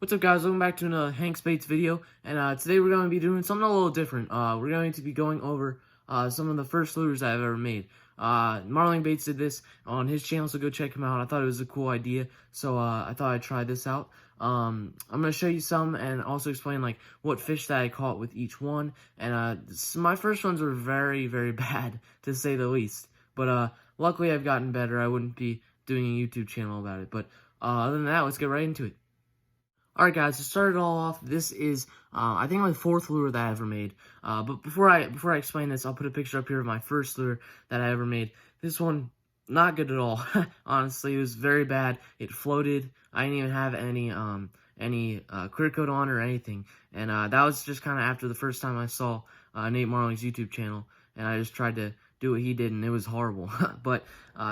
What's up, guys? Welcome back to another Hank Baits video, and today we're going to be doing something a little different. We're going to be going over some of the first lures I've ever made. Marling Baits did this on his channel, so go check him out. I thought it was a cool idea, so I thought I'd try this out. I'm going to show you some and also explain like what fish that I caught with each one. And my first ones were very, very bad, to say the least. But luckily I've gotten better. I wouldn't be doing a YouTube channel about it. But other than that, let's get right into it. Alright guys, to start it all off, this is, I think my fourth lure that I ever made. But before I explain this, I'll put a picture up here of my first lure that I ever made. This one, not good at all. Honestly, it was very bad. It floated. I didn't even have any clear coat on or anything. And that was just kind of after the first time I saw Nate Marling's YouTube channel. And I just tried to do what he did, and it was horrible. But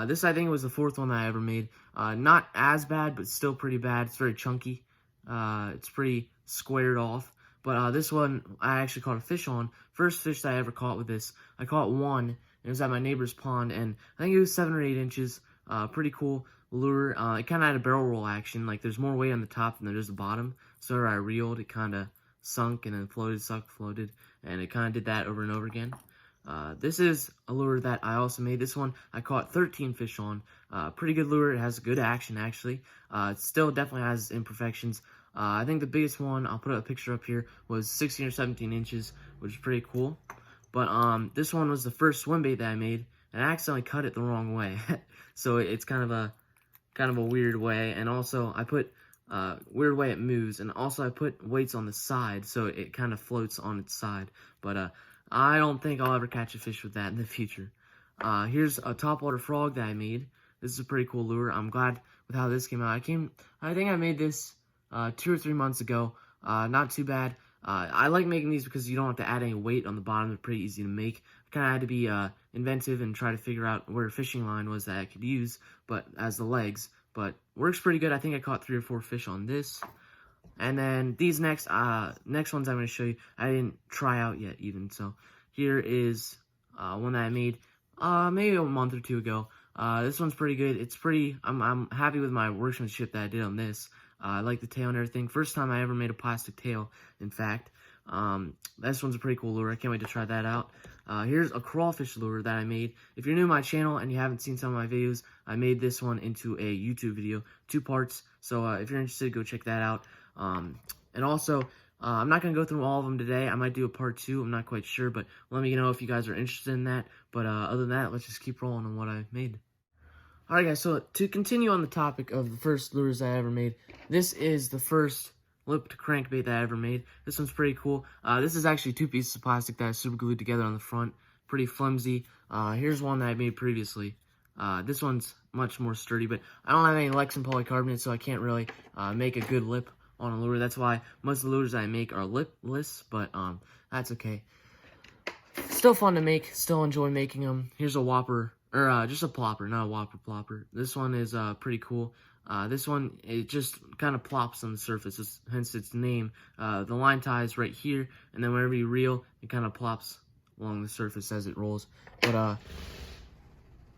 this, I think, was the fourth one that I ever made. Not as bad, but still pretty bad. It's very chunky. It's pretty squared off, but this one I actually caught a fish on. First fish that I ever caught with this. I caught one, and it was at my neighbor's pond, and I think it was 7 or 8 inches. Pretty cool lure. It kind of had a barrel roll action, like there's more weight on the top than there is the bottom. So I reeled, it kind of sunk and then floated, sucked, floated, and it kind of did that over and over again. This is a lure that I also made. This one I caught 13 fish on. Pretty good lure. It has good action, actually. It still definitely has imperfections. I think the biggest one, I'll put a picture up here, was 16 or 17 inches, which is pretty cool. But this one was the first swim bait that I made, and I accidentally cut it the wrong way. So it's kind of a weird way. And also I put weird way it moves, and also I put weights on the side, so it kind of floats on its side. But I don't think I'll ever catch a fish with that in the future. Here's a topwater frog that I made. This is a pretty cool lure. I'm glad with how this came out. I think I made this 2 or 3 months ago. Not too bad. I like making these because you don't have to add any weight on the bottom. They're pretty easy to make. I kind of had to be inventive and try to figure out where a fishing line was that I could use, but as the legs. But works pretty good. I think I caught 3 or 4 fish on this. And then these next ones I'm going to show you, I didn't try out yet even. So here is one that I made maybe a month or 2 ago. This one's pretty good. It's pretty, I'm happy with my workmanship that I did on this. I like the tail and everything. First time I ever made a plastic tail, in fact. This one's a pretty cool lure. I can't wait to try that out. Here's a crawfish lure that I made. If you're new to my channel and you haven't seen some of my videos, I made this one into a YouTube video, 2 parts. So if you're interested, go check that out. And also, I'm not going to go through all of them today. I might do a part 2. I'm not quite sure, but let me know if you guys are interested in that. But other than that, let's just keep rolling on what I made. Alright guys, so to continue on the topic of the first lures I ever made, this is the first lipped crankbait that I ever made. This one's pretty cool. This is actually 2 pieces of plastic that I super glued together on the front. Pretty flimsy. Here's one that I made previously. This one's much more sturdy, but I don't have any Lexan polycarbonate, so I can't really make a good lip on a lure. That's why most of the lures I make are lipless, but that's okay. Still fun to make. Still enjoy making them. Here's a whopper. Or just a plopper, not a whopper plopper. This one is pretty cool. This one, it just kind of plops on the surface, hence its name. The line ties right here, and then whenever you reel, it kind of plops along the surface as it rolls. But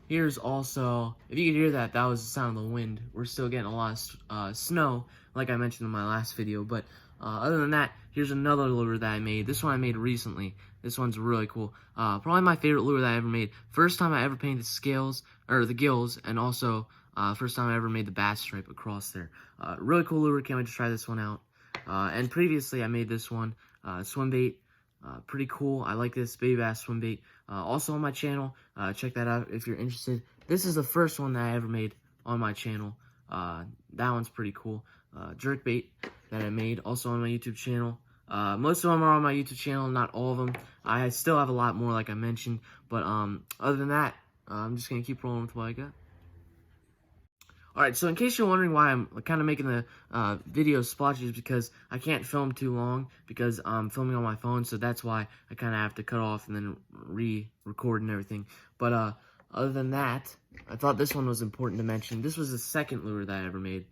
here's also, if you could hear that, that was the sound of the wind. We're still getting a lot of snow, like I mentioned in my last video. But other than that, here's another lure that I made. This one I made recently. This one's really cool. Probably my favorite lure that I ever made. First time I ever painted the gills, and also first time I ever made the bass stripe across there. Really cool lure. Can't wait to try this one out. And previously I made this one, swim bait. Pretty cool. I like this baby bass swim bait. Also on my channel. Check that out if you're interested. This is the first one that I ever made on my channel. That one's pretty cool. Jerk bait that I made also on my YouTube channel. Most of them are on my YouTube channel, not all of them. I still have a lot more, like I mentioned, but other than that, I'm just gonna keep rolling with what I got. Alright, so in case you're wondering why I'm kind of making the video splotchy, is because I can't film too long because I'm filming on my phone, so that's why I kind of have to cut off and then re-record and everything. But other than that, I thought this one was important to mention. This was the second lure that I ever made.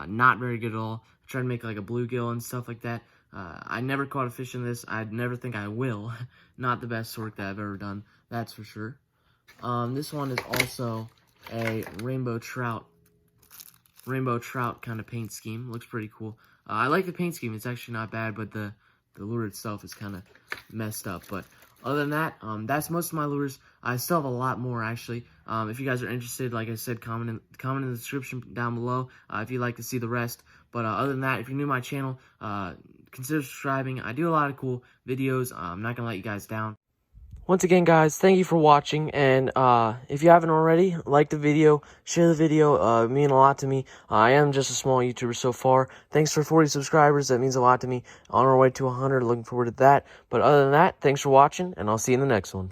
Not very good at all. I tried to make like a bluegill and stuff like that. I never caught a fish in this. I'd never think I will. Not the best work that I've ever done, that's for sure. This one is also a rainbow trout rainbow trout kind of paint scheme. Looks pretty cool. I like the paint scheme. It's actually not bad, but the lure itself is kind of messed up. But other than that, that's most of my lures. I still have a lot more, actually. If you guys are interested, like I said, comment in the description down below if you'd like to see the rest. But other than that, if you're new to my channel, consider subscribing. I do a lot of cool videos. I'm not going to let you guys down. Once again, guys, thank you for watching, and if you haven't already, like the video, share the video, it means a lot to me. I am just a small YouTuber so far. Thanks for 40 subscribers, that means a lot to me. On our way to 100, looking forward to that. But other than that, thanks for watching, and I'll see you in the next one.